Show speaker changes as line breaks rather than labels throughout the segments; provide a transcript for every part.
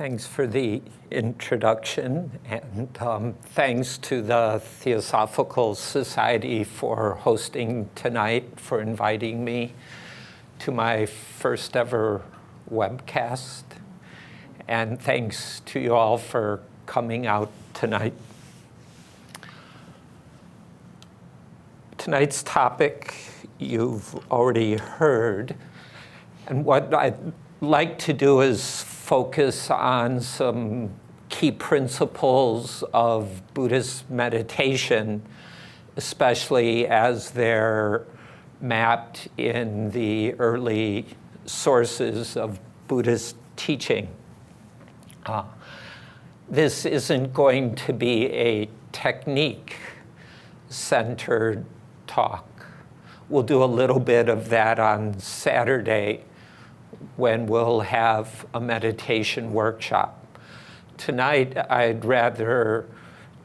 Thanks for the introduction, and thanks to the Theosophical Society for hosting tonight, for inviting me to my first ever webcast. And thanks to you all for coming out tonight. Tonight's topic you've already heard, and what I'd like to do is focus on some key principles of Buddhist meditation, especially as they're mapped in the early sources of Buddhist teaching. This isn't going to be a technique-centered talk. We'll do a little bit of that on Saturday when we'll have a meditation workshop. Tonight, I'd rather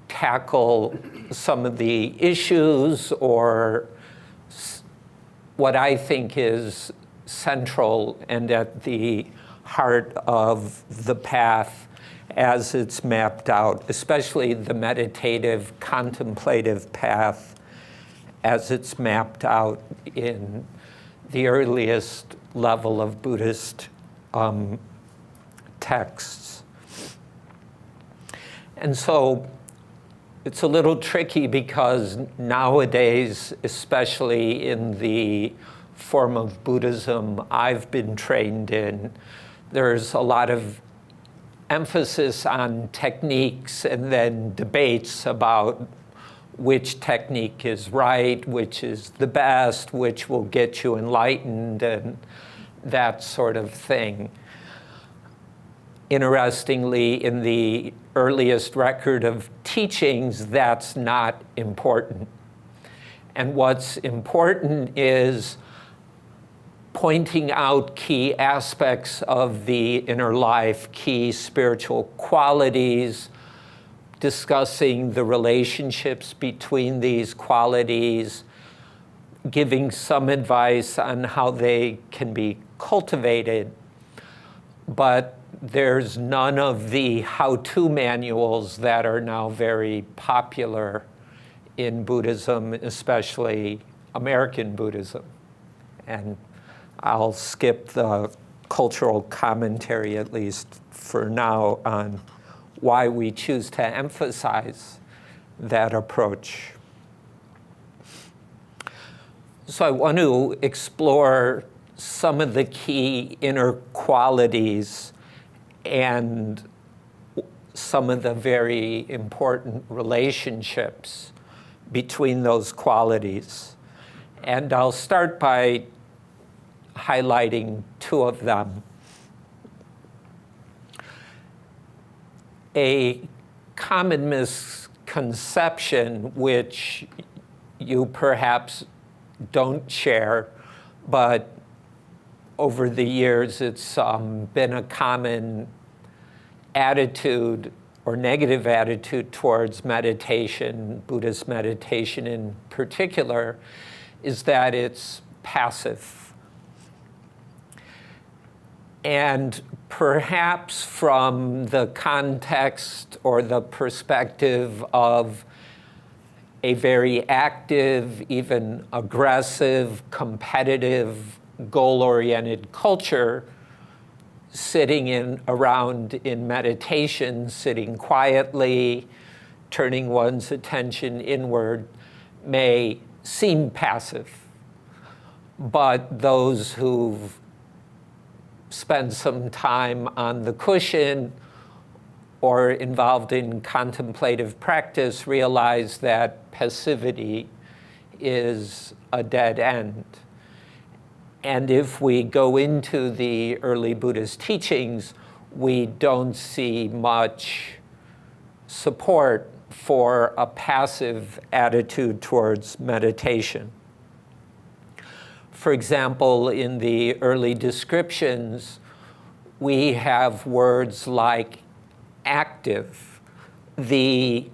tackle some of the issues or what I think is central and at the heart of the path as it's mapped out, especially the meditative, contemplative path as it's mapped out in the earliest level of Buddhist texts. And so it's a little tricky because nowadays, especially in the form of Buddhism I've been trained in, there's a lot of emphasis on techniques and then debates about which technique is right, which is the best, which will get you enlightened, and that sort of thing. Interestingly, in the earliest record of teachings, that's not important. And what's important is pointing out key aspects of the inner life, key spiritual qualities, discussing the relationships between these qualities, giving some advice on how they can be cultivated, but there's none of the how-to manuals that are now very popular in Buddhism, especially American Buddhism. And I'll skip the cultural commentary, at least for now, on why we choose to emphasize that approach. So I want to explore some of the key inner qualities and some of the very important relationships between those qualities. And I'll start by highlighting two of them. A common misconception, which you perhaps don't share, but over the years it's been a common attitude or negative attitude towards meditation, Buddhist meditation in particular, is that it's passive. And perhaps from the context or the perspective of a very active, even aggressive, competitive, goal-oriented culture, sitting around in meditation, sitting quietly, turning one's attention inward, may seem passive. But those who've spend some time on the cushion or involved in contemplative practice realize that passivity is a dead end. And if we go into the early Buddhist teachings, we don't see much support for a passive attitude towards meditation. For example, in the early descriptions, we have words like active, the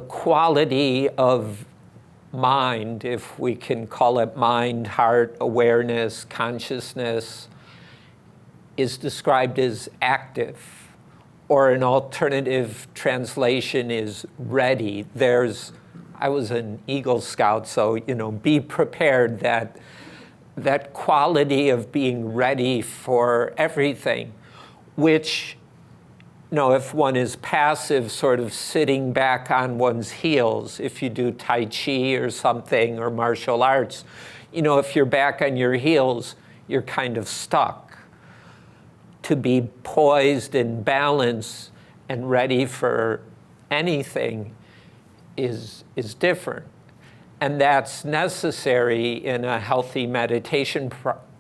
quality of mind, if we can call it mind, heart, awareness, consciousness, is described as active, or an alternative translation is ready. I was an Eagle Scout, so be prepared that quality of being ready for everything, which, if one is passive, sort of sitting back on one's heels, if you do Tai Chi or something, or martial arts, if you're back on your heels, you're kind of stuck. To be poised and balanced and ready for anything is different. And that's necessary in a healthy meditation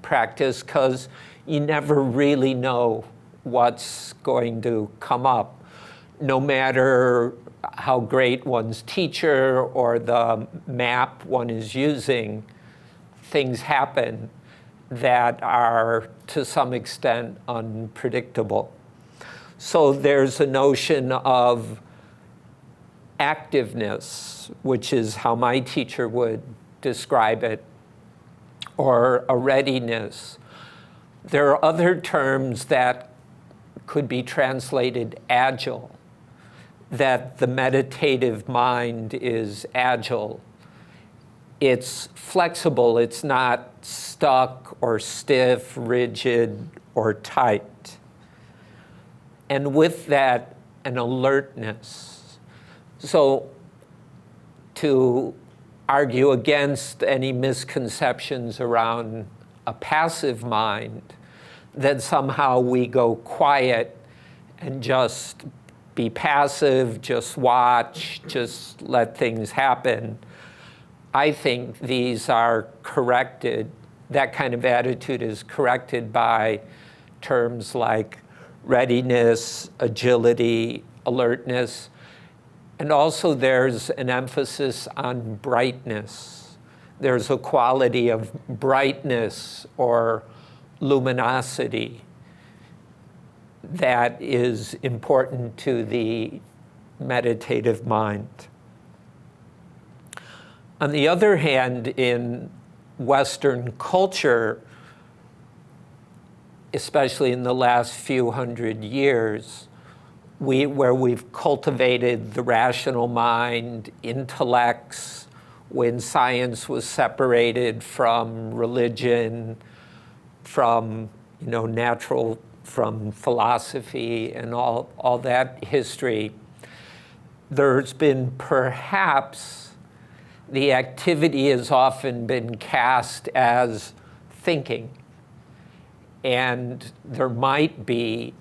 practice, because you never really know what's going to come up. No matter how great one's teacher or the map one is using, things happen that are to some extent unpredictable. So there's a notion of activeness, which is how my teacher would describe it, or a readiness. There are other terms that could be translated agile, that the meditative mind is agile. It's flexible, it's not stuck or stiff, rigid, or tight. And with that, an alertness. So to argue against any misconceptions around a passive mind, that somehow we go quiet and just be passive, just watch, just let things happen. I think these are corrected, that kind of attitude is corrected by terms like readiness, agility, alertness, and also there's an emphasis on brightness. There's a quality of brightness or luminosity that is important to the meditative mind. On the other hand, in Western culture, especially in the last few hundred years, where we've cultivated the rational mind, intellects, when science was separated from religion, from from philosophy and all that history, there's been perhaps the activity has often been cast as thinking. And there might be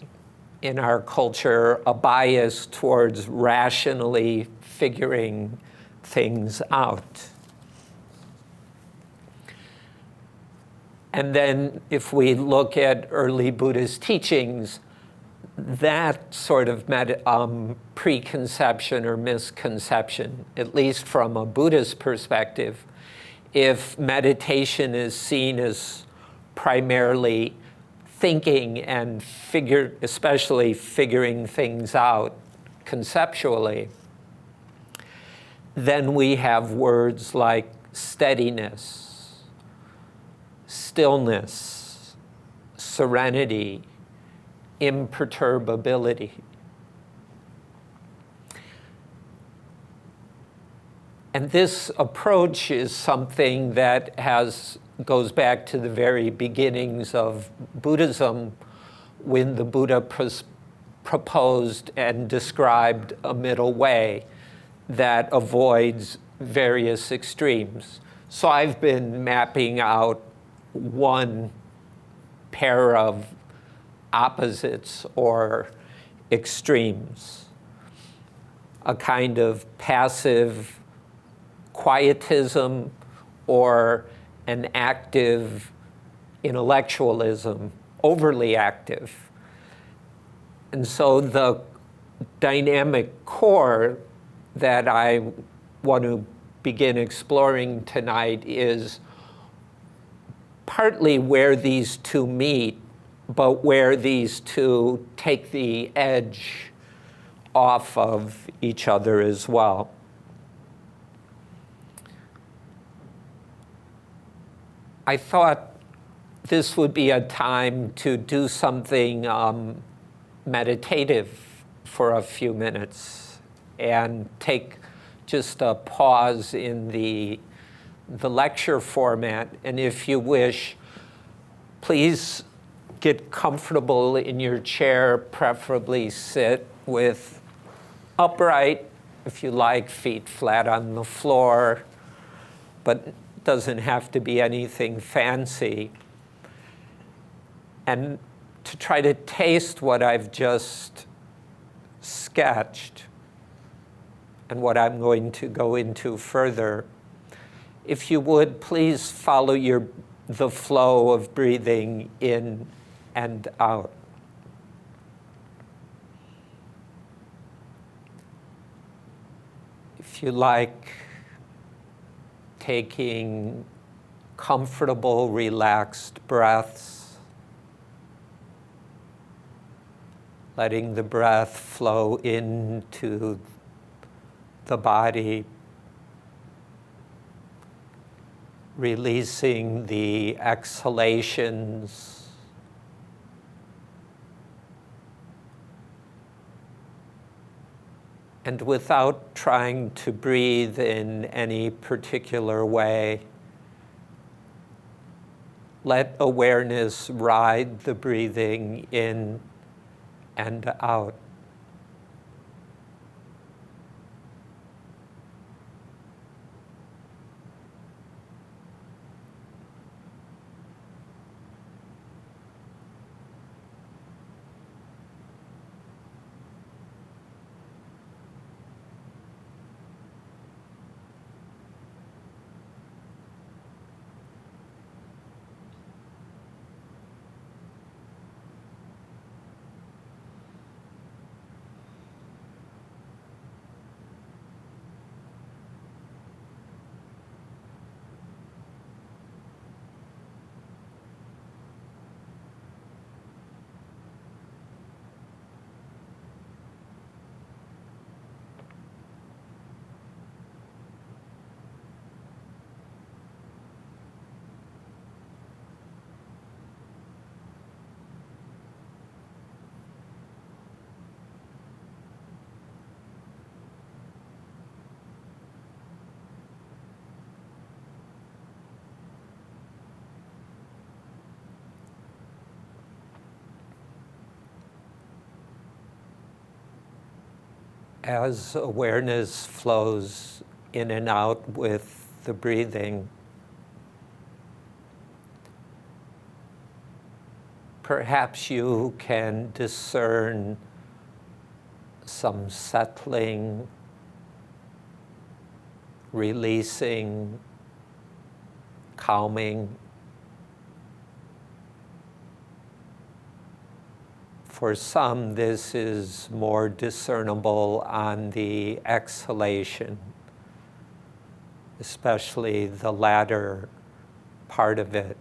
in our culture a bias towards rationally figuring things out. And then if we look at early Buddhist teachings, that sort of preconception or misconception, at least from a Buddhist perspective, if meditation is seen as primarily thinking and especially figuring things out conceptually, then we have words like steadiness, stillness, serenity, imperturbability. And this approach is something that goes back to the very beginnings of Buddhism, when the Buddha proposed and described a middle way that avoids various extremes. So I've been mapping out one pair of opposites or extremes, a kind of passive quietism or an active intellectualism, overly active. And so the dynamic core that I want to begin exploring tonight is partly where these two meet, but where these two take the edge off of each other as well. I thought this would be a time to do something meditative for a few minutes and take just a pause in the lecture format. And if you wish, please get comfortable in your chair, preferably sit with upright, if you like, feet flat on the floor, but it doesn't have to be anything fancy. And to try to taste what I've just sketched and what I'm going to go into further, if you would, please follow the flow of breathing in and out. If you like, taking comfortable, relaxed breaths, letting the breath flow into the body, releasing the exhalations, and without trying to breathe in any particular way, let awareness ride the breathing in and out. As awareness flows in and out with the breathing, perhaps you can discern some settling, releasing, calming. For some, this is more discernible on the exhalation, especially the latter part of it,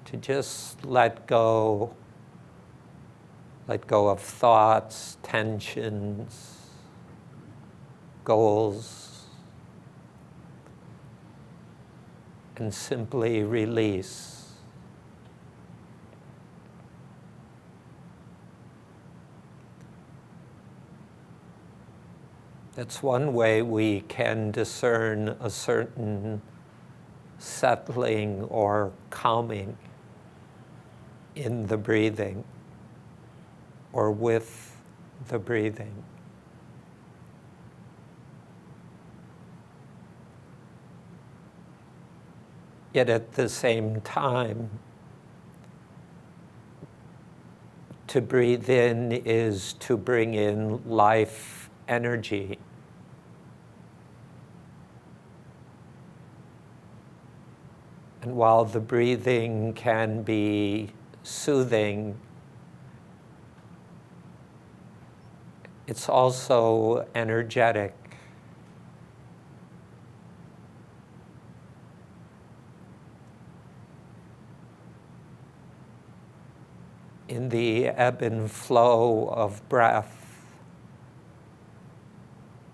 to just let go of thoughts, tensions, goals, and simply release. That's one way we can discern a certain settling or calming in the breathing or with the breathing. Yet at the same time, to breathe in is to bring in life energy. And while the breathing can be soothing, it's also energetic. In the ebb and flow of breath,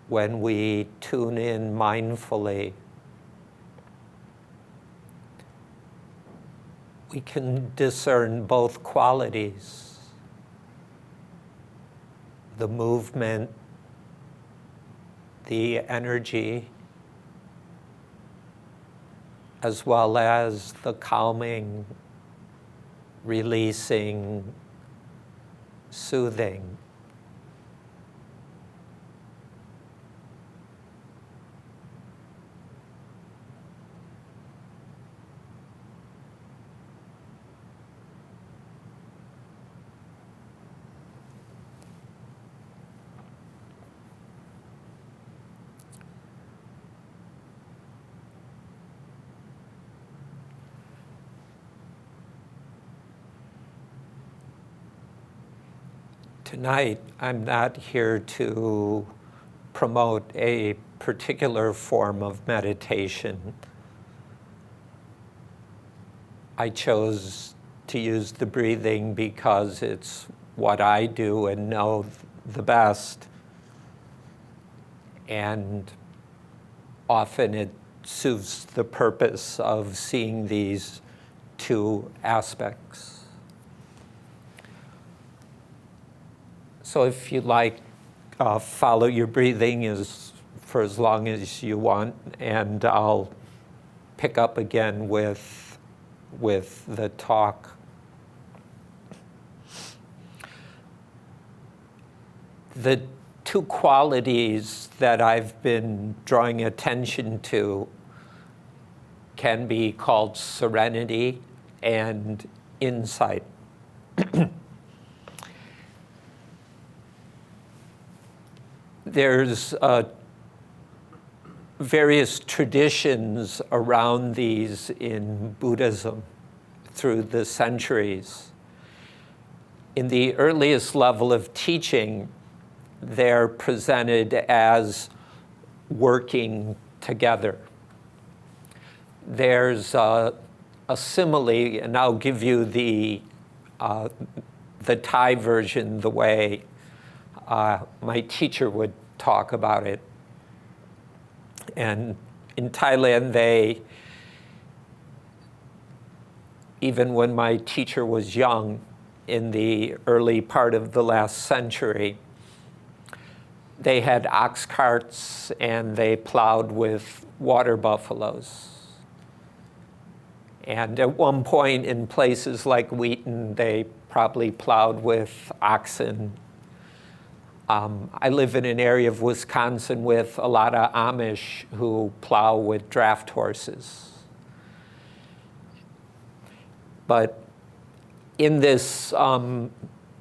when we tune in mindfully, we can discern both qualities, the movement, the energy, as well as the calming, releasing, soothing. Tonight, I'm not here to promote a particular form of meditation. I chose to use the breathing because it's what I do and know the best. And often it serves the purpose of seeing these two aspects. So if you like, follow your breathing for as long as you want, and I'll pick up again with the talk. The two qualities that I've been drawing attention to can be called serenity and insight. There's various traditions around these in Buddhism through the centuries. In the earliest level of teaching, they're presented as working together. There's a simile, and I'll give you the Thai version the way my teacher would talk about it. And in Thailand, even when my teacher was young, in the early part of the last century, they had ox carts and they plowed with water buffaloes. And at one point in places like Wheaton, they probably plowed with oxen. I live in an area of Wisconsin with a lot of Amish who plow with draft horses. But in this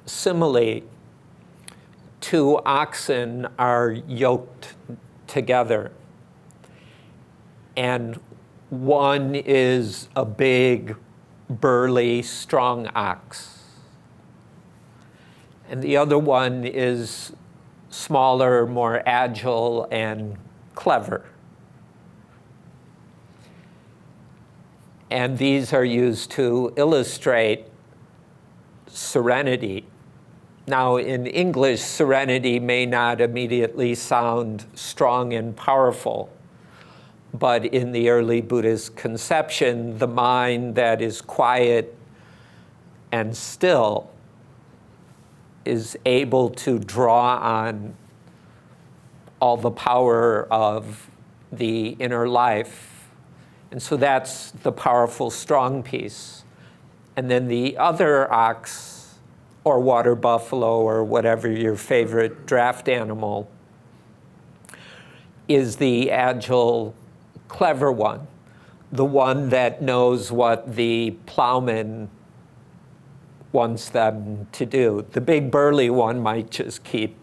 simile, two oxen are yoked together, and one is a big, burly, strong ox, and the other one is smaller, more agile, and clever. And these are used to illustrate serenity. Now, in English, serenity may not immediately sound strong and powerful, but in the early Buddhist conception, the mind that is quiet and still is able to draw on all the power of the inner life. And so that's the powerful, strong piece. And then the other ox, or water buffalo, or whatever your favorite draft animal, is the agile, clever one, the one that knows what the plowman wants them to do. The big burly one might just keep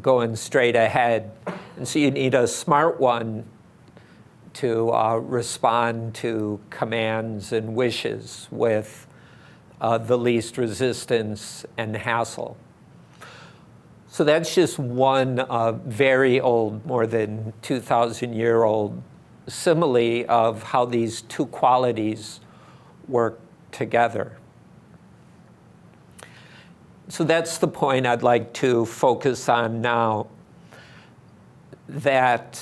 going straight ahead. And so you need a smart one to respond to commands and wishes with the least resistance and hassle. So that's just one very old, more than 2,000-year-old simile of how these two qualities work together. So that's the point I'd like to focus on now, that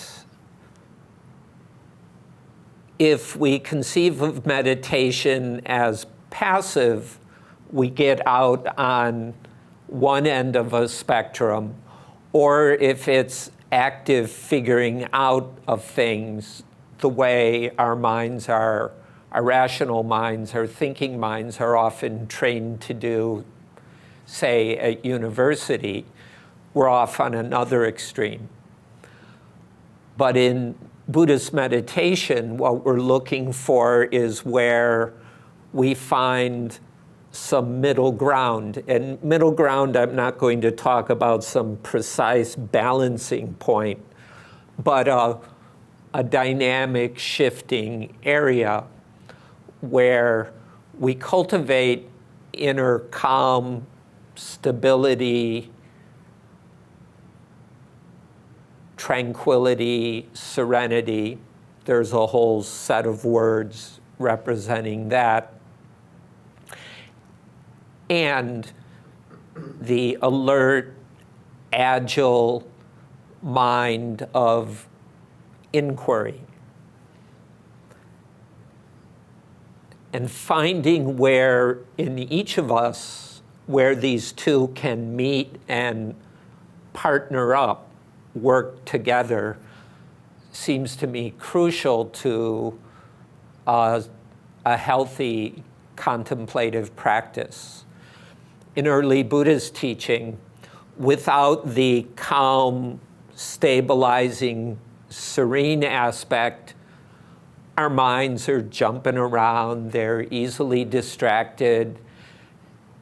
if we conceive of meditation as passive, we get out on one end of a spectrum, or if it's active figuring out of things, the way our minds are, our rational minds, our thinking minds are often trained to do, say, at university, we're off on another extreme. But in Buddhist meditation, what we're looking for is where we find some middle ground. And middle ground, I'm not going to talk about some precise balancing point, but a dynamic shifting area where we cultivate inner calm, stability, tranquility, serenity. There's a whole set of words representing that. And the alert, agile mind of inquiry. And finding where in each of us, where these two can meet and partner up, work together, seems to me crucial to a healthy contemplative practice. In early Buddhist teaching, without the calm, stabilizing, serene aspect, our minds are jumping around, they're easily distracted,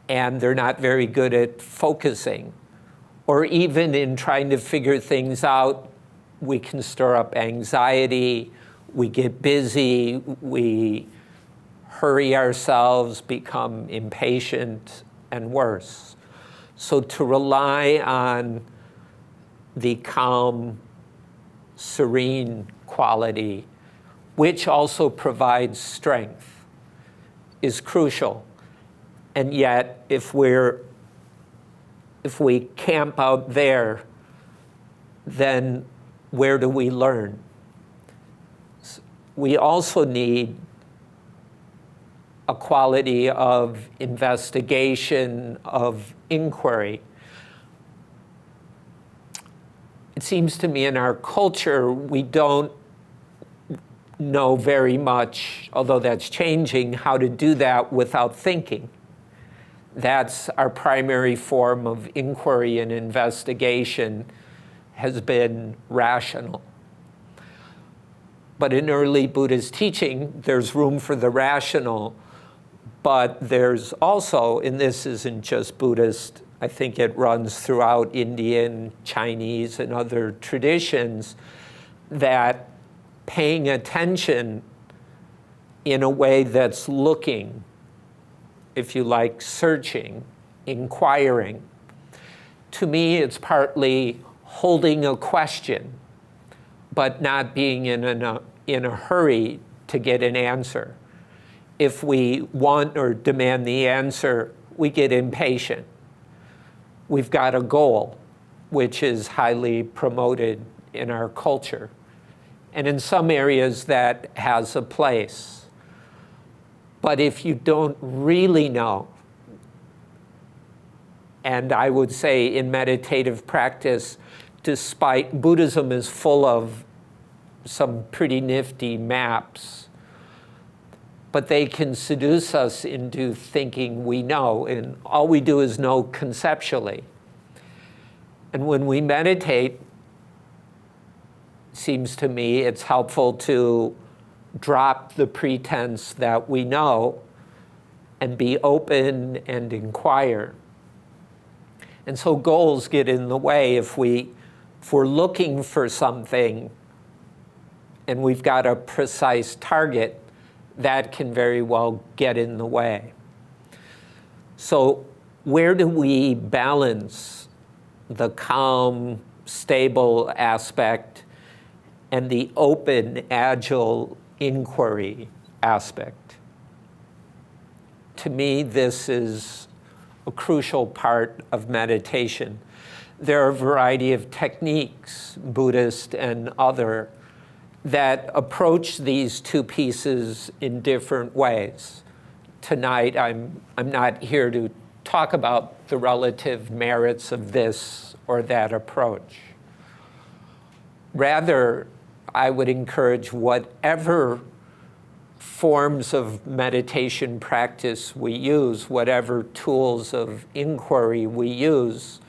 and they're not very good at focusing. Or even in trying to figure things out, we can stir up anxiety, we get busy, we hurry ourselves, become impatient, and worse. So to rely on the calm, serene quality, which also provides strength, is crucial. And yet, if we camp out there, then where do we learn? We also need a quality of investigation, of inquiry. It seems to me in our culture, we don't know very much, although that's changing, how to do that without thinking. That's our primary form of inquiry and investigation, has been rational. But in early Buddhist teaching, there's room for the rational, but there's also, and this isn't just Buddhist, I think it runs throughout Indian, Chinese, and other traditions, that paying attention in a way that's looking, if you like, searching, inquiring. To me, it's partly holding a question, but not being in a hurry to get an answer. If we want or demand the answer, we get impatient. We've got a goal, which is highly promoted in our culture. And in some areas that has a place. But if you don't really know, and I would say in meditative practice, despite Buddhism is full of some pretty nifty maps, but they can seduce us into thinking we know, and all we do is know conceptually. And when we meditate, seems to me it's helpful to drop the pretense that we know and be open and inquire. And so goals get in the way. If we're looking for something and we've got a precise target, that can very well get in the way. So where do we balance the calm, stable aspect and the open, agile inquiry aspect? To me, this is a crucial part of meditation. There are a variety of techniques, Buddhist and other, that approach these two pieces in different ways. Tonight, I'm not here to talk about the relative merits of this or that approach. Rather, I would encourage whatever forms of meditation practice we use, whatever tools of inquiry we use,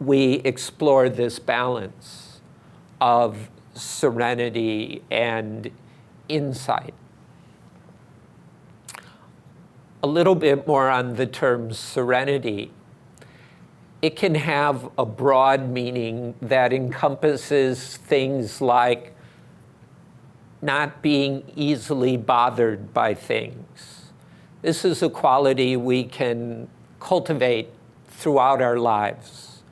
we explore this balance of serenity and insight. A little bit more on the term serenity. It can have a broad meaning that encompasses things like not being easily bothered by things. This is a quality we can cultivate throughout our lives,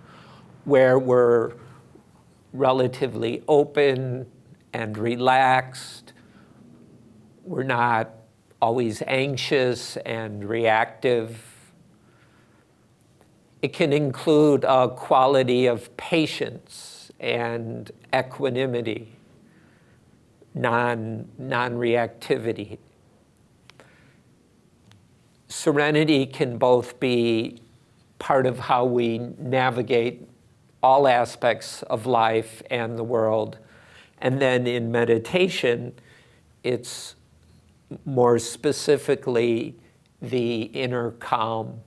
where we're relatively open and relaxed. We're not always anxious and reactive. It can include a quality of patience and equanimity, non-reactivity. Serenity can both be part of how we navigate all aspects of life and the world. And then in meditation, it's more specifically the inner calm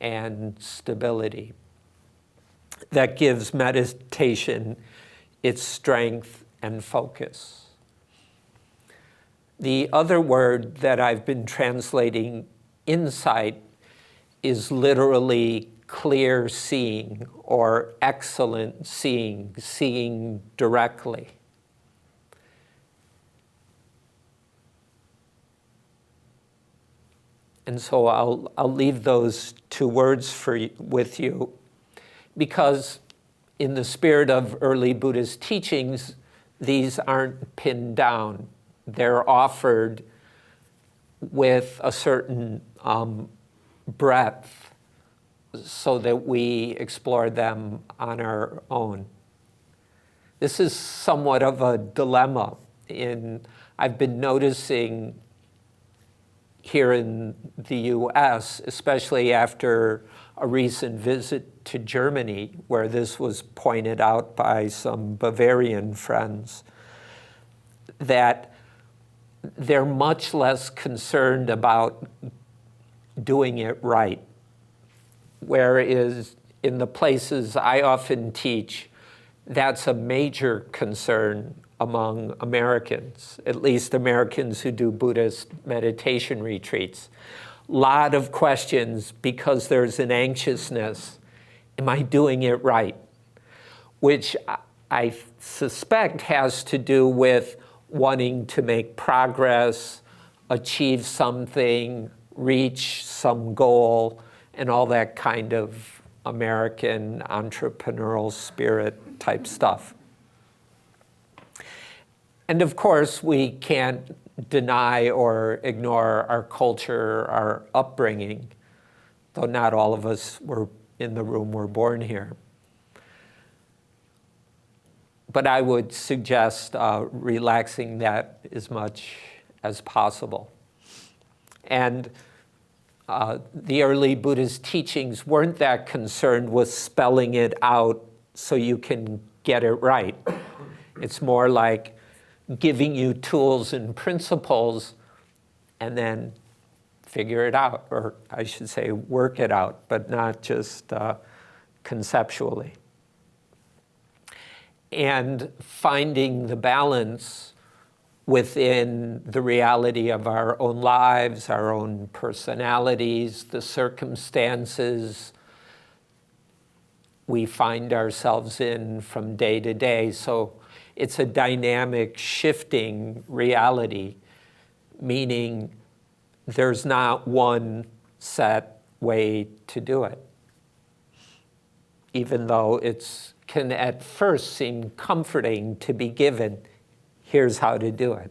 and stability that gives meditation its strength and focus. The other word that I've been translating insight is literally clear seeing or excellent seeing, seeing directly. And so I'll leave those two words with you, because in the spirit of early Buddhist teachings, these aren't pinned down. They're offered with a certain breadth so that we explore them on our own. This is somewhat of a dilemma. I've been noticing here in the US, especially after a recent visit to Germany, where this was pointed out by some Bavarian friends, that they're much less concerned about doing it right. Whereas in the places I often teach, that's a major concern among Americans, at least Americans who do Buddhist meditation retreats. A lot of questions because there's an anxiousness. Am I doing it right? Which I suspect has to do with wanting to make progress, achieve something, reach some goal, and all that kind of American entrepreneurial spirit type stuff. And of course, we can't deny or ignore our culture, our upbringing, though not all of us were in the room were born here. But I would suggest relaxing that as much as possible. And the early Buddhist teachings weren't that concerned with spelling it out so you can get it right. It's more like giving you tools and principles and then figure it out, or I should say work it out, but not just conceptually. And finding the balance within the reality of our own lives, our own personalities, the circumstances we find ourselves in from day to day. So it's a dynamic, shifting reality, meaning there's not one set way to do it, even though it can at first seem comforting to be given, here's how to do it.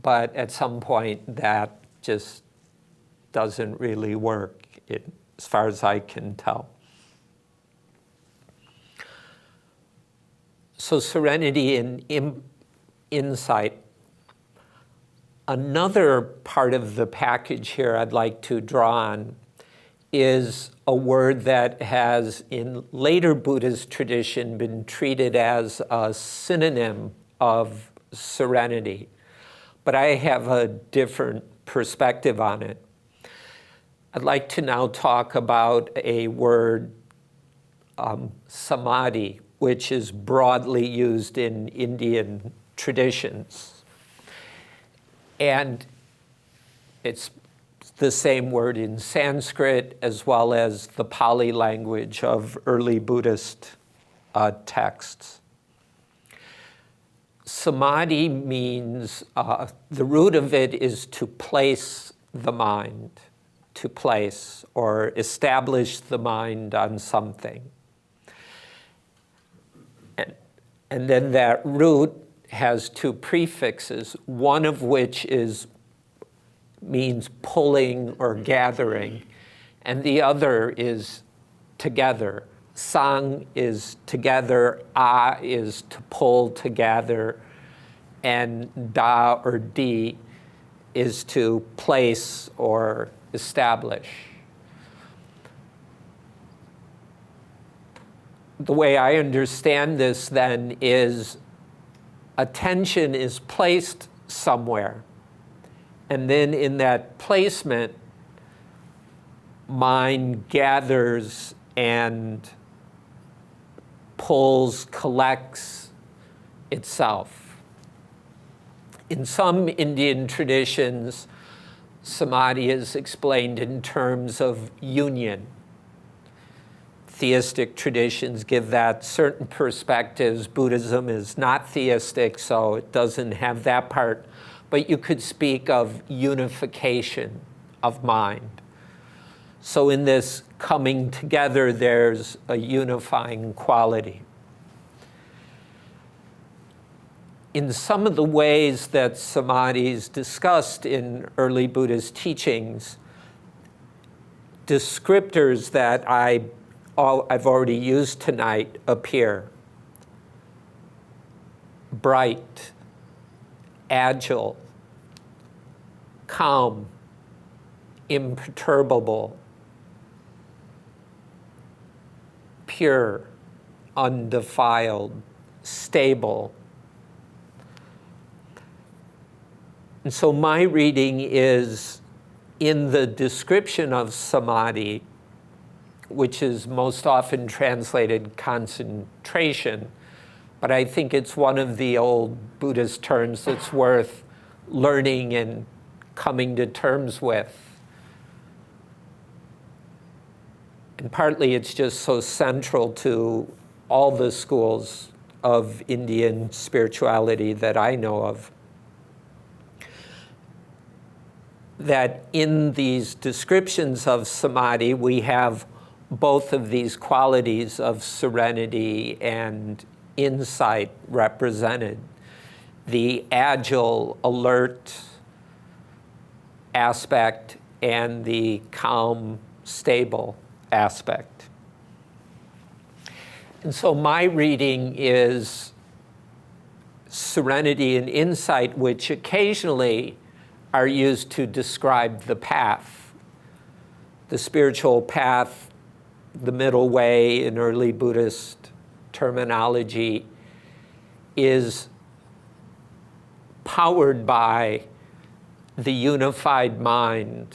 But at some point, that just doesn't really work, as far as I can tell. So serenity and insight. Another part of the package here I'd like to draw on is a word that has, in later Buddhist tradition, been treated as a synonym of serenity. But I have a different perspective on it. I'd like to now talk about a word, Samadhi, which is broadly used in Indian traditions. And it's the same word in Sanskrit as well as the Pali language of early Buddhist texts. Samadhi means, the root of it is to place the mind, to place or establish the mind on something. And then that root has two prefixes, one of which means pulling or gathering, and the other is together. Sang is together, a is to pull to gather, and da or di is to place or establish. The way I understand this then is attention is placed somewhere, and then in that placement, mind gathers and pulls, collects itself. In some Indian traditions, Samadhi is explained in terms of union. Theistic traditions give that certain perspectives. Buddhism is not theistic, so it doesn't have that part. But you could speak of unification of mind. So in this coming together, there's a unifying quality. In some of the ways that Samadhi is discussed in early Buddhist teachings, descriptors that I've already used tonight appear. Bright, agile, calm, imperturbable, pure, undefiled, stable. And so my reading is in the description of Samadhi, which is most often translated concentration, but I think it's one of the old Buddhist terms that's worth learning and coming to terms with. And partly it's just so central to all the schools of Indian spirituality that I know of, that in these descriptions of Samadhi, we have both of these qualities of serenity and insight represented. The agile, alert aspect and the calm, stable aspect. And so my reading is serenity and insight, which occasionally are used to describe the path, the spiritual path. The middle way in early Buddhist terminology is powered by the unified mind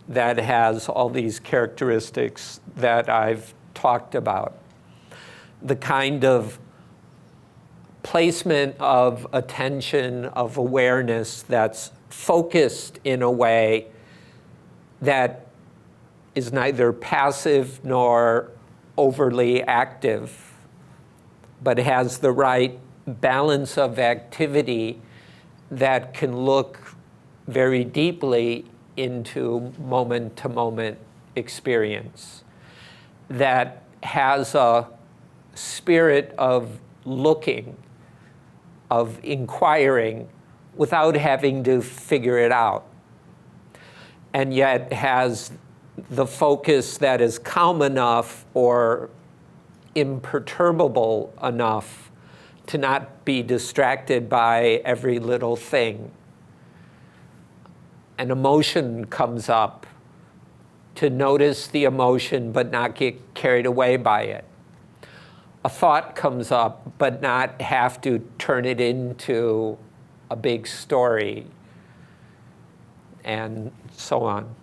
that has all these characteristics that I've talked about. The kind of placement of attention, of awareness that's focused in a way that is neither passive nor overly active, but has the right balance of activity that can look very deeply into moment-to-moment experience, that has a spirit of looking, of inquiring, without having to figure it out, and yet has the focus that is calm enough or imperturbable enough to not be distracted by every little thing. An emotion comes up, to notice the emotion but not get carried away by it. A thought comes up but not have to turn it into a big story, and so on.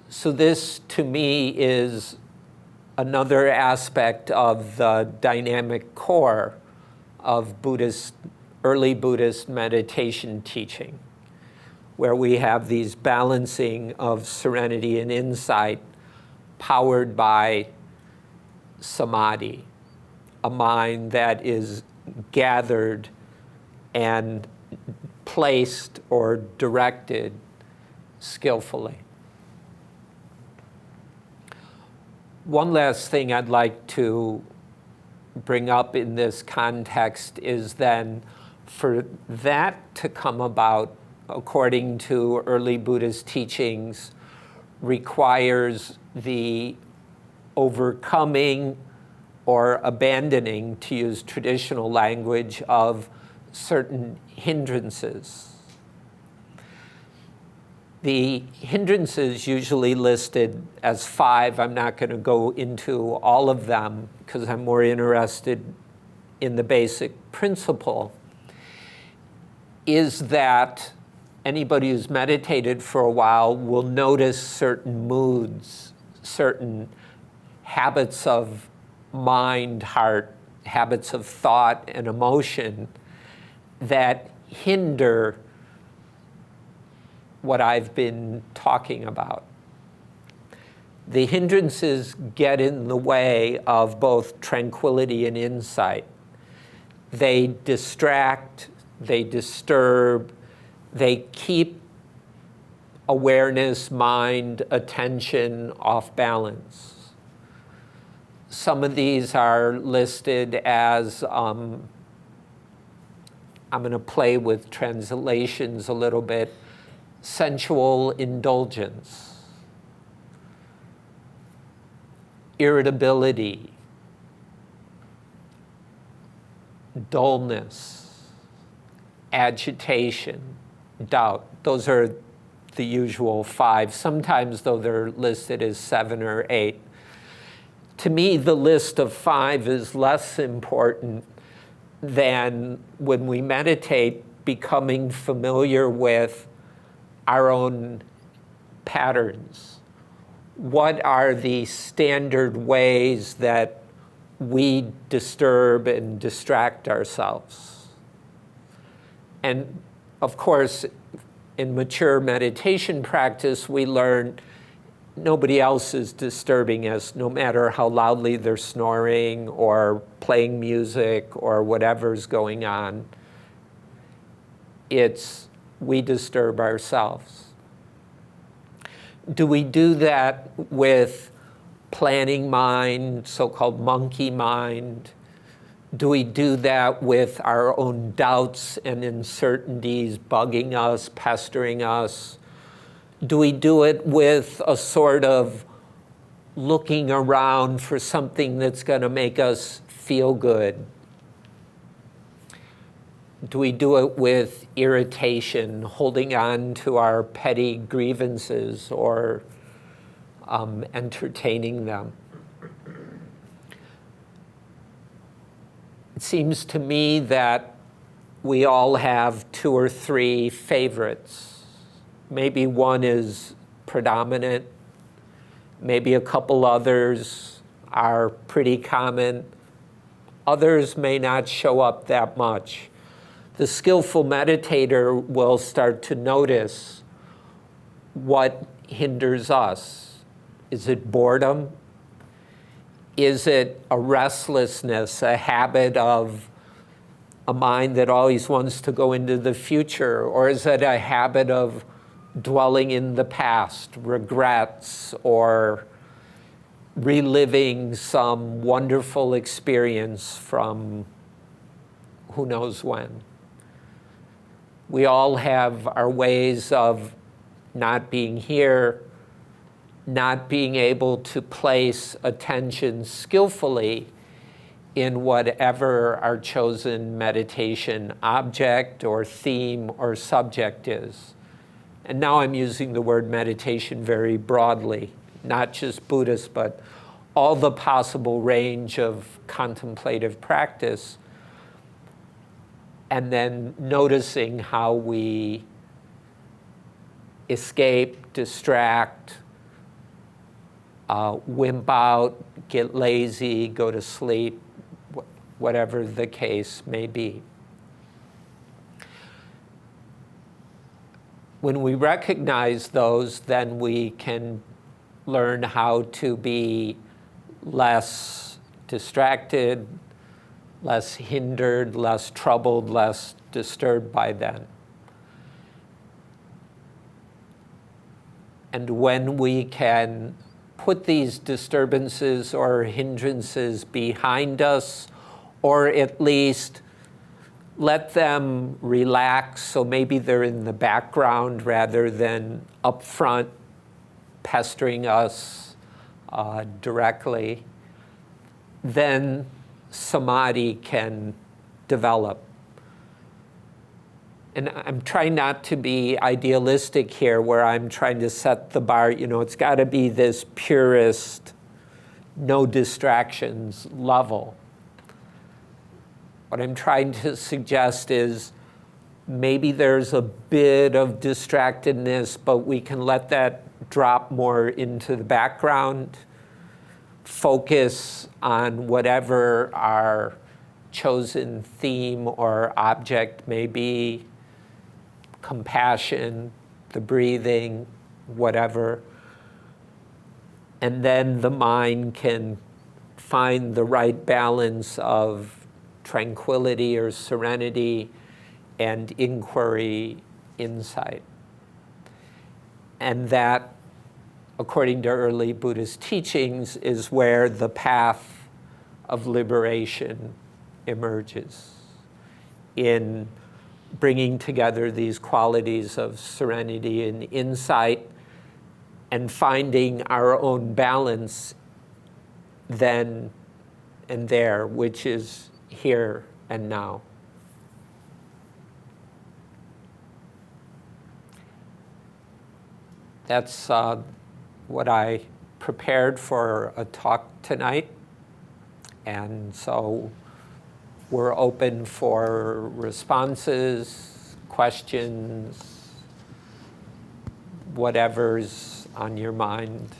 So this, to me, is another aspect of the dynamic core of early Buddhist meditation teaching, where we have these balancing of serenity and insight powered by Samadhi, a mind that is gathered and placed or directed skillfully. One last thing I'd like to bring up in this context is then for that to come about, according to early Buddhist teachings, requires the overcoming or abandoning, to use traditional language, of certain hindrances. The hindrances usually listed as 5. I'm not going to go into all of them because I'm more interested in the basic principle, is that anybody who's meditated for a while will notice certain moods, certain habits of mind, heart, habits of thought and emotion that hinder what I've been talking about. The hindrances get in the way of both tranquility and insight. They distract, they disturb, they keep awareness, mind, attention off balance. Some of these are listed as, I'm going to play with translations a little bit, sensual indulgence, irritability, dullness, agitation, doubt. Those are the usual 5. Sometimes, though, they're listed as 7 or 8. To me, the list of 5 is less important than, when we meditate, becoming familiar with our own patterns. What are the standard ways that we disturb and distract ourselves? And of course, in mature meditation practice, we learn nobody else is disturbing us, no matter how loudly they're snoring or playing music or whatever's going on. It's we disturb ourselves. Do we do that with planning mind, so-called monkey mind? Do we do that with our own doubts and uncertainties bugging us, pestering us? Do we do it with a sort of looking around for something that's going to make us feel good? Do we do it with irritation, holding on to our petty grievances or entertaining them? It seems to me that we all have 2 or 3 favorites. Maybe one is predominant. Maybe a couple others are pretty common. Others may not show up that much. The skillful meditator will start to notice what hinders us. Is it boredom? Is it a restlessness, a habit of a mind that always wants to go into the future? Or is it a habit of dwelling in the past, regrets, or reliving some wonderful experience from who knows when? We all have our ways of not being here, not being able to place attention skillfully in whatever our chosen meditation object or theme or subject is. And now I'm using the word meditation very broadly, not just Buddhist, but all the possible range of contemplative practice, and then noticing how we escape, distract, wimp out, get lazy, go to sleep, whatever the case may be. When we recognize those, then we can learn how to be less distracted, less hindered, less troubled, less disturbed by them. And when we can put these disturbances or hindrances behind us, or at least let them relax, so maybe they're in the background rather than up front pestering us directly, then Samadhi can develop. And I'm trying not to be idealistic here where I'm trying to set the bar, it's got to be this purest, no distractions level. What I'm trying to suggest is maybe there's a bit of distractedness, but we can let that drop more into the background, focus on whatever our chosen theme or object may be, compassion, the breathing, whatever. And then the mind can find the right balance of tranquility or serenity and inquiry, insight. And that, according to early Buddhist teachings, is where the path of liberation emerges, in bringing together these qualities of serenity and insight and finding our own balance then and there, which is here and now. That's what I prepared for a talk tonight. And so we're open for responses, questions, whatever's on your mind.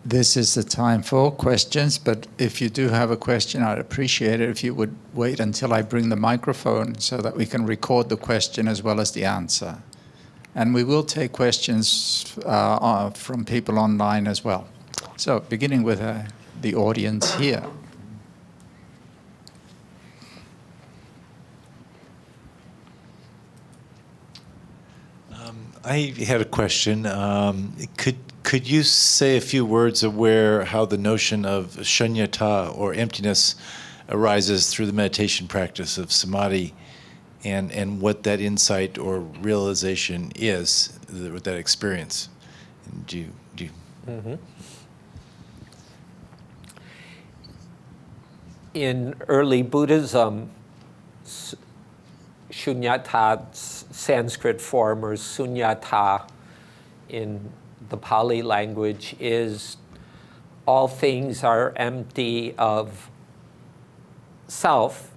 This is the time for questions, but if you do have a question, I'd appreciate it if you would wait until I bring the microphone so that we can record the question as well as the answer. And we will take questions from people online as well. So, beginning with the audience here.
I had a question. Could you say a few words of how the notion of shunyata or emptiness arises through the meditation practice of samadhi, and what that insight or realization is, with that experience? Do you?
Mm-hmm. In early Buddhism, shunyata's Sanskrit form, or sunyata in the Pali language, is all things are empty of self,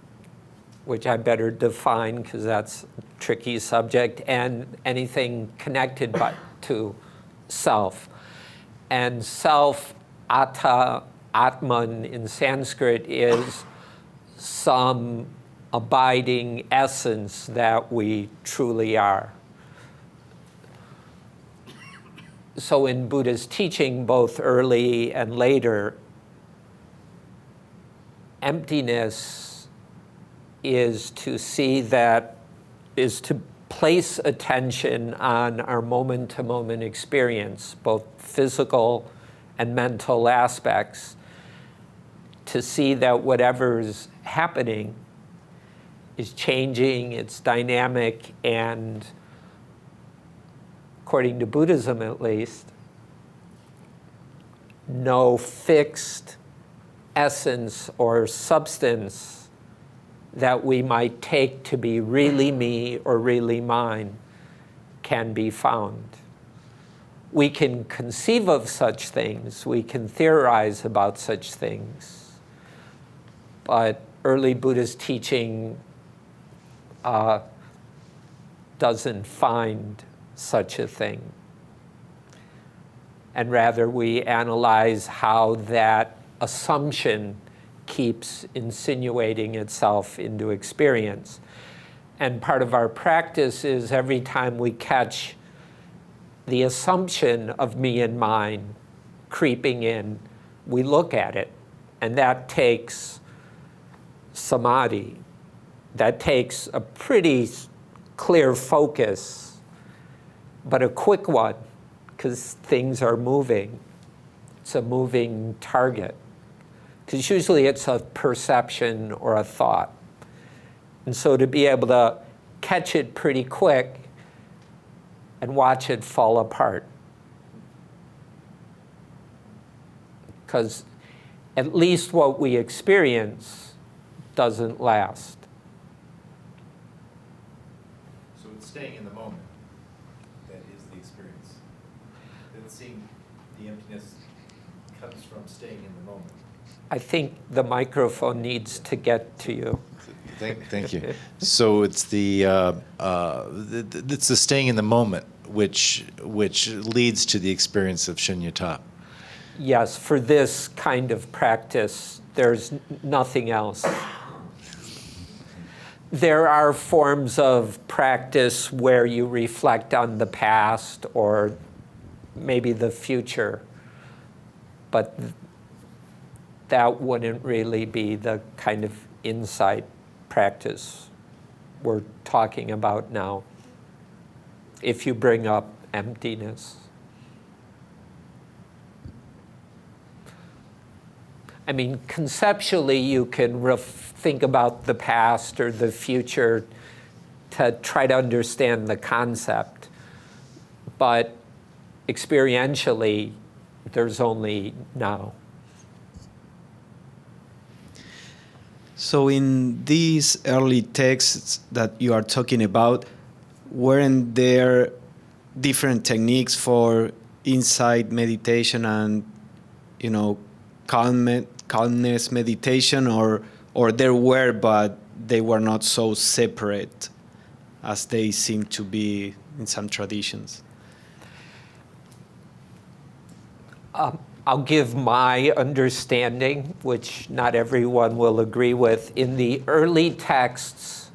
which I better define because that's a tricky subject, and anything connected to self. And self, atta, atman in Sanskrit, is some abiding essence that we truly are. So in Buddhist teaching, both early and later, emptiness is to place attention on our moment-to-moment experience, both physical and mental aspects, to see that whatever's happening is changing, it's dynamic, and according to Buddhism at least, no fixed essence or substance that we might take to be really me or really mine can be found. We can conceive of such things, we can theorize about such things, but early Buddhist teaching doesn't find such a thing. And rather we analyze how that assumption keeps insinuating itself into experience. And part of our practice is every time we catch the assumption of me and mine creeping in, we look at it. And that takes Samadhi. That takes a pretty clear focus, but a quick one, because things are moving. It's a moving target. Because usually it's a perception or a thought. And so to be able to catch it pretty quick and watch it fall apart. Because at least what we experience doesn't last.
So it's staying in the moment that is the experience. Then seeing the emptiness comes from staying in the moment.
I think the microphone needs to get to you.
Thank you. So it's the staying in the moment which leads to the experience of shunyata.
Yes, for this kind of practice, there's nothing else. There are forms of practice where you reflect on the past or maybe the future, but that wouldn't really be the kind of insight practice we're talking about now, if you bring up emptiness. I mean, conceptually, you can think about the past or the future to try to understand the concept, but experientially, there's only now.
So in these early texts that you are talking about, weren't there different techniques for insight meditation and, calmness meditation, or there were, but they were not so separate as they seem to be in some traditions?
I'll give my understanding, which not everyone will agree with. In the early texts,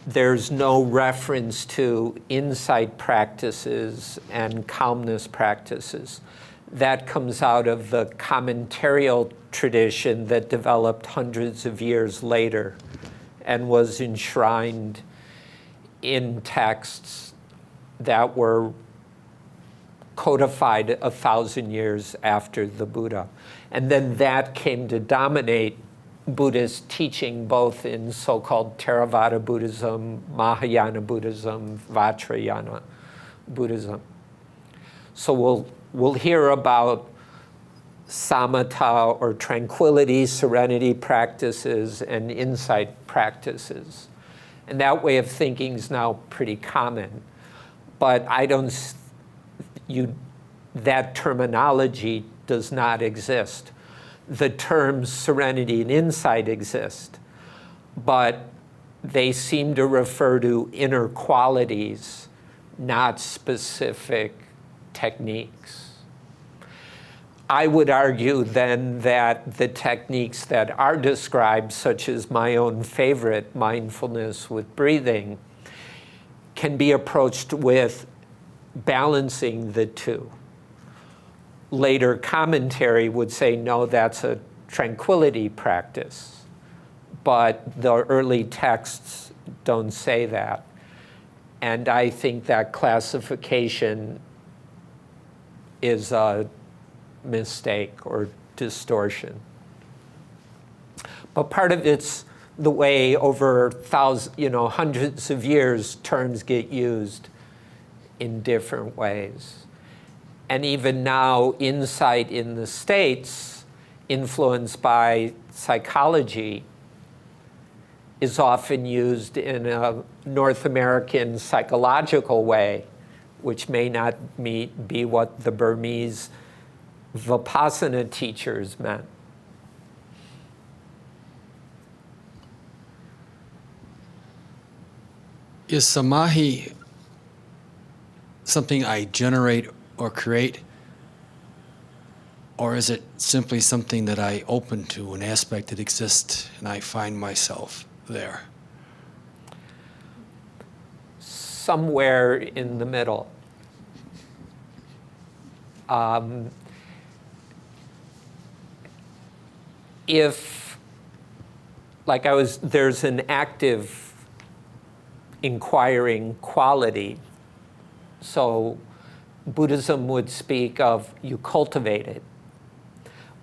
there's no reference to insight practices and calmness practices. That comes out of the commentarial tradition that developed hundreds of years later and was enshrined in texts that were codified 1,000 years after the Buddha. And then that came to dominate Buddhist teaching, both in so-called Theravada Buddhism, Mahayana Buddhism, Vajrayana Buddhism. So we'll hear about samatha or tranquility, serenity practices, and insight practices. And that way of thinking is now pretty common. But that terminology does not exist. The terms serenity and insight exist, but they seem to refer to inner qualities, not specific techniques. I would argue then that the techniques that are described, such as my own favorite, mindfulness with breathing, can be approached with balancing the two. Later commentary would say, no, that's a tranquility practice. But the early texts don't say that. And I think that classification is a mistake or distortion. But part of it's the way over hundreds of years terms get used in different ways. And even now, insight in the States, influenced by psychology, is often used in a North American psychological way, which may not be what the Burmese Vipassana teachers meant.
Is Samadhi something I generate or create? Or is it simply something that I open to, an aspect that exists, and I find myself there?
Somewhere in the middle. If, like there's an active inquiring quality. So Buddhism would speak of you cultivate it.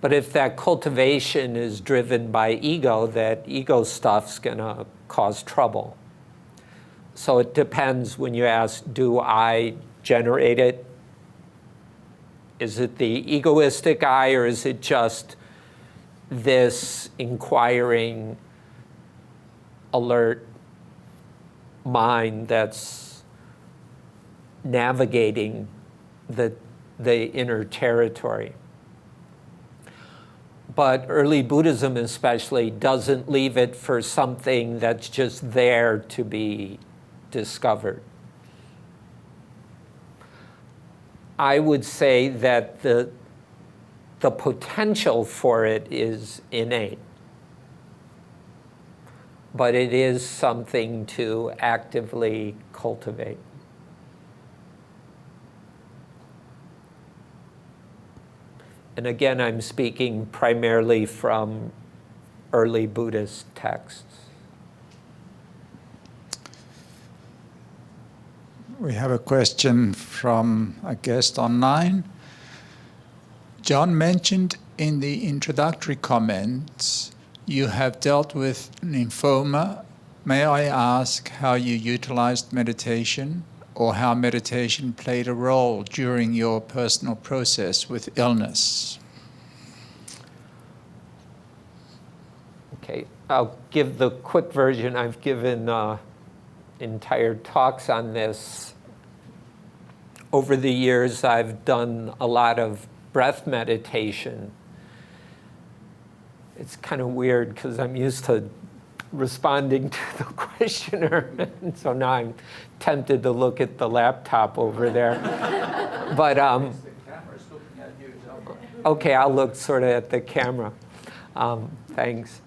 But if that cultivation is driven by ego, that ego stuff's going to cause trouble. So it depends when you ask, do I generate it? Is it the egoistic I, or is it just this inquiring, alert mind that's navigating the inner territory? But early Buddhism especially doesn't leave it for something that's just there to be discovered. I would say that the potential for it is innate, but it is something to actively cultivate. And again, I'm speaking primarily from early Buddhist texts.
We have a question from a guest online. John mentioned in the introductory comments you have dealt with lymphoma. May I ask how you utilized meditation, or how meditation played a role during your personal process with illness?
Okay, I'll give the quick version. I've given entire talks on this. Over the years, I've done a lot of breath meditation. It's kind of weird because I'm used to responding to the questioner, and so now I'm tempted to look at the laptop over there. But okay, I'll look sort of at the camera. Thanks.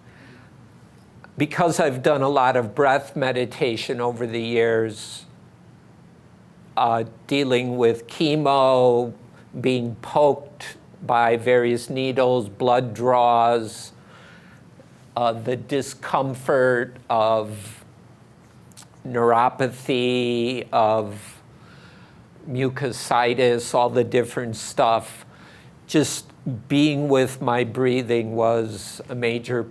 Because I've done a lot of breath meditation over the years, dealing with chemo, being poked by various needles, blood draws, the discomfort of neuropathy, of mucositis, all the different stuff. Just being with my breathing was a major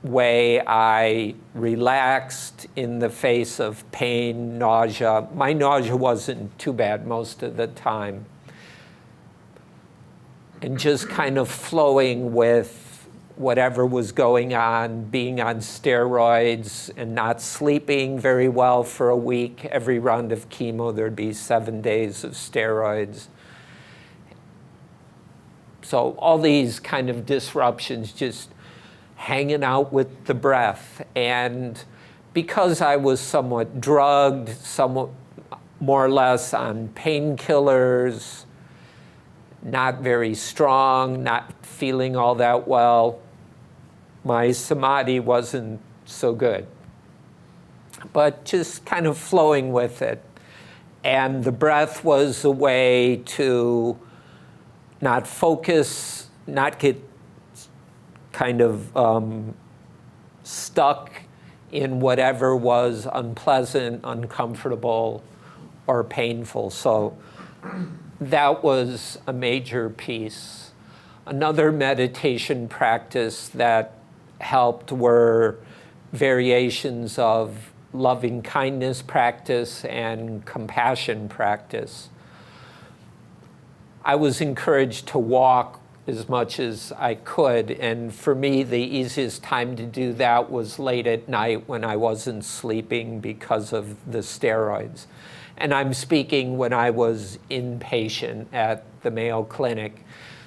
way I relaxed in the face of pain, nausea. My nausea wasn't too bad most of the time. And just kind of flowing with whatever was going on, being on steroids and not sleeping very well for a week. Every round of chemo, there'd be 7 days of steroids. So all these kind of disruptions, just hanging out with the breath. And because I was somewhat drugged, somewhat more or less on painkillers, not very strong, not feeling all that well, my samadhi wasn't so good. But just kind of flowing with it. And the breath was a way to not focus, not get kind of stuck in whatever was unpleasant, uncomfortable, or painful. So that was a major piece. Another meditation practice that helped were variations of loving kindness practice and compassion practice. I was encouraged to walk as much as I could, and for me the easiest time to do that was late at night when I wasn't sleeping because of the steroids. And I'm speaking when I was inpatient at the Mayo Clinic.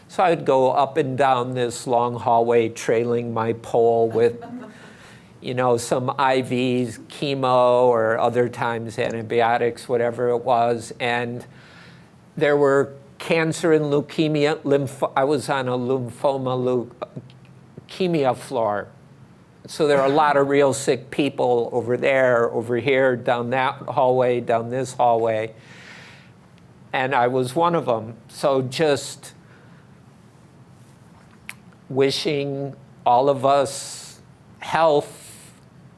So I'd go up and down this long hallway trailing my pole with some IVs, chemo, or other times antibiotics, whatever it was. And there were cancer and leukemia, I was on a lymphoma leukemia floor. So there are a lot of real sick people over there, over here, down that hallway, down this hallway. And I was one of them. So just wishing all of us health,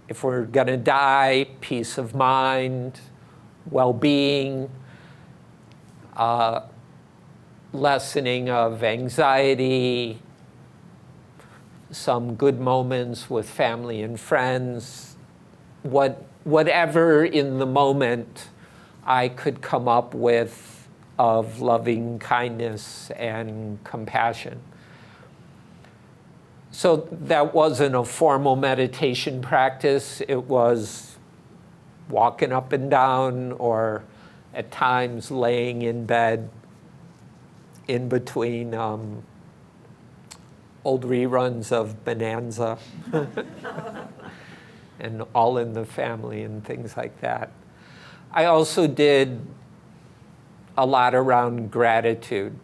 if we're going to die, peace of mind, well-being, lessening of anxiety, some good moments with family and friends, whatever in the moment I could come up with of loving kindness and compassion. So that wasn't a formal meditation practice. It was walking up and down, or at times laying in bed in between old reruns of Bonanza and All in the Family and things like that. I also did a lot around gratitude,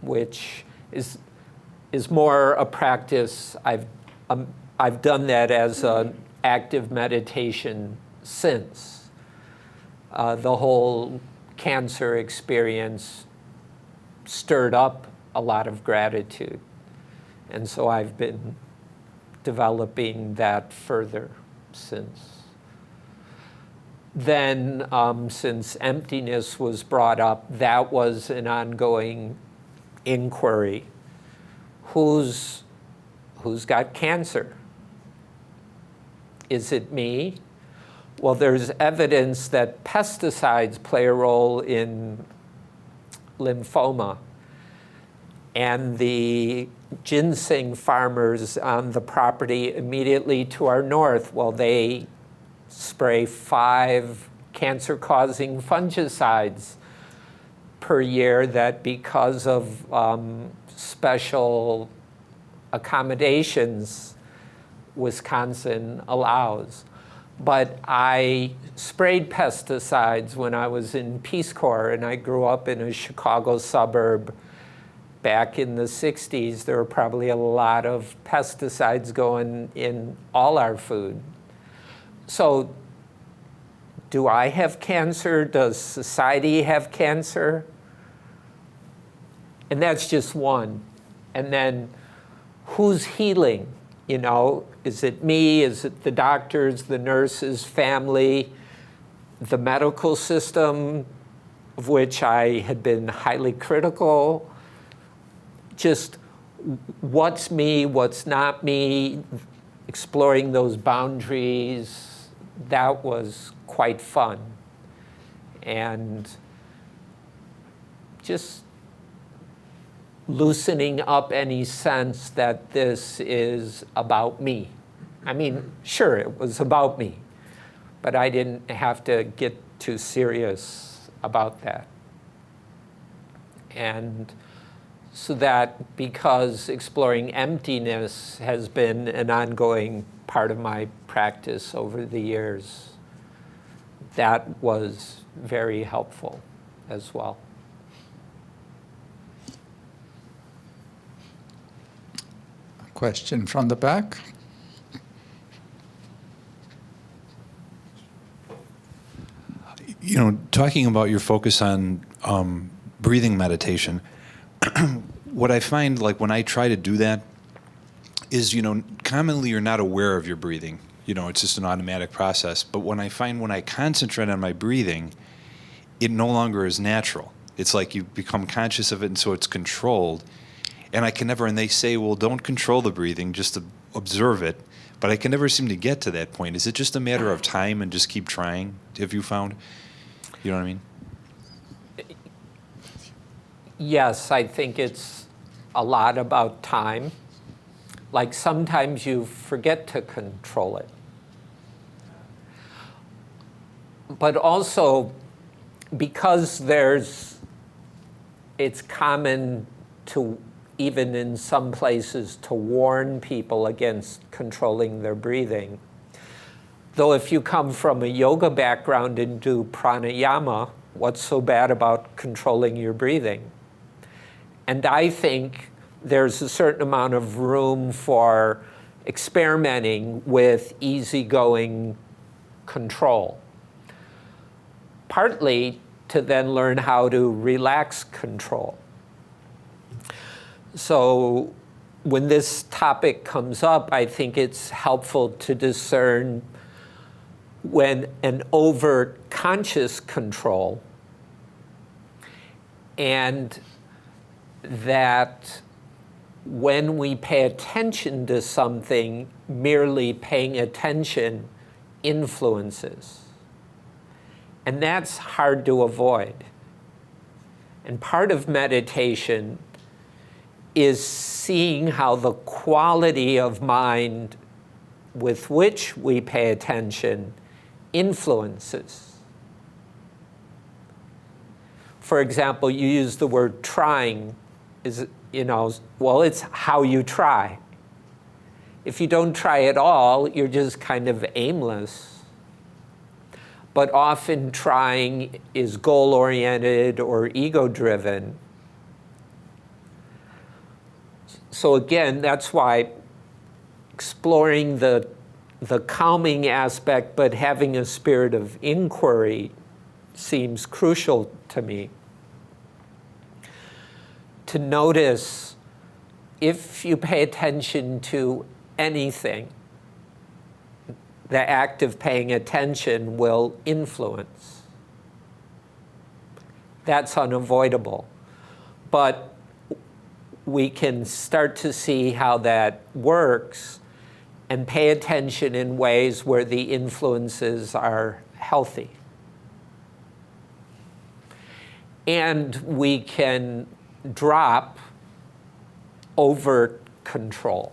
which is more a practice. I've done that as an active meditation since. The whole cancer experience stirred up a lot of gratitude. And so I've been developing that further since. Then, since emptiness was brought up, that was an ongoing inquiry. Who's got cancer? Is it me? Well, there's evidence that pesticides play a role in lymphoma. And the ginseng farmers on the property immediately to our north, well, they spray 5 cancer-causing fungicides per year that, because of special accommodations, Wisconsin allows. But I sprayed pesticides when I was in Peace Corps, and I grew up in a Chicago suburb. Back in the 60s, there were probably a lot of pesticides going in all our food. So do I have cancer? Does society have cancer? And that's just one. And then who's healing? Is it me? Is it the doctors, the nurses, family, the medical system, of which I had been highly critical? Just what's me, what's not me, exploring those boundaries, that was quite fun. And just loosening up any sense that this is about me. I mean, sure, it was about me, but I didn't have to get too serious about that. And so that, because exploring emptiness has been an ongoing part of my practice over the years, that was very helpful as well.
Question from the back.
Talking about your focus on breathing meditation, what I find, like when I try to do that, is, commonly you're not aware of your breathing. It's just an automatic process. But when I concentrate on my breathing, it no longer is natural. It's like you become conscious of it, and so it's controlled. And I can never, and they say, well, don't control the breathing, just observe it. but I can never seem to get to that point. Is it just a matter of time and just keep trying? Have you found? You know what I mean?
Yes, I think it's a lot about time. Like sometimes you forget to control it. But also, because it's common to, even in some places, to warn people against controlling their breathing. Though if you come from a yoga background and do pranayama, what's so bad about controlling your breathing? And I think there's a certain amount of room for experimenting with easygoing control. Partly to then learn how to relax control. So when this topic comes up, I think it's helpful to discern when an overt conscious control, and that when we pay attention to something, merely paying attention influences. And that's hard to avoid. And part of meditation is seeing how the quality of mind with which we pay attention influences. For example, you use the word trying. Well, it's how you try. If you don't try at all, you're just kind of aimless. But often trying is goal-oriented or ego-driven. So again, that's why exploring the calming aspect, but having a spirit of inquiry seems crucial to me. To notice if you pay attention to anything, the act of paying attention will influence. That's unavoidable. But we can start to see how that works and pay attention in ways where the influences are healthy. And we can drop overt control.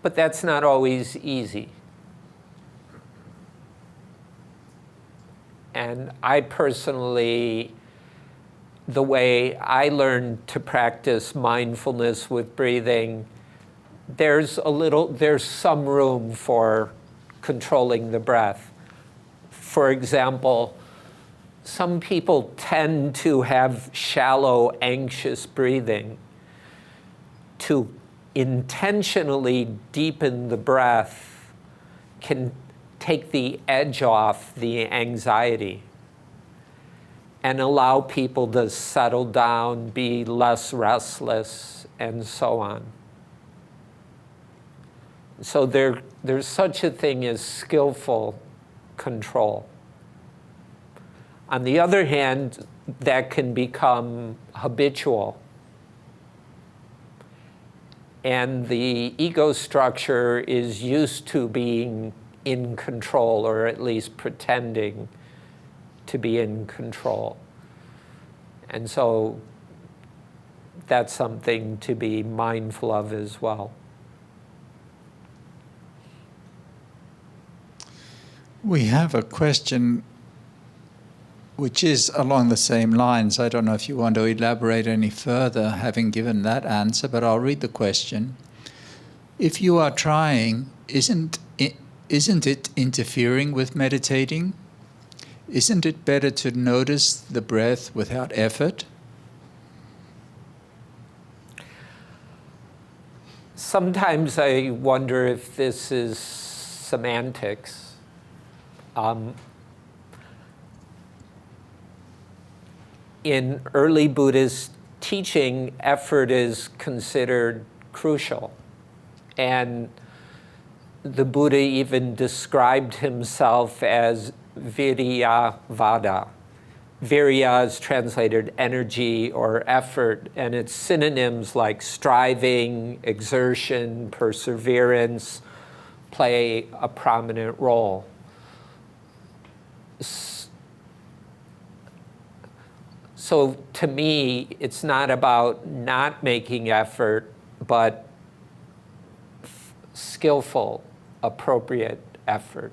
But that's not always easy. And I personally, the way I learned to practice mindfulness with breathing, there's some room for controlling the breath. For example, some people tend to have shallow, anxious breathing. To intentionally deepen the breath can take the edge off the anxiety and allow people to settle down, be less restless, and so on. So there's such a thing as skillful control. On the other hand, that can become habitual. And the ego structure is used to being in control, or at least pretending to be in control. And so that's something to be mindful of as well.
We have a question which is along the same lines. I don't know if you want to elaborate any further, having given that answer, but I'll read the question. If you are trying, isn't it interfering with meditating? Isn't it better to notice the breath without effort?
Sometimes I wonder if this is semantics. In early Buddhist teaching, effort is considered crucial. And the Buddha even described himself as Viryavada, virya is translated energy or effort, and its synonyms like striving, exertion, perseverance play a prominent role. So to me, it's not about not making effort, but skillful, appropriate effort.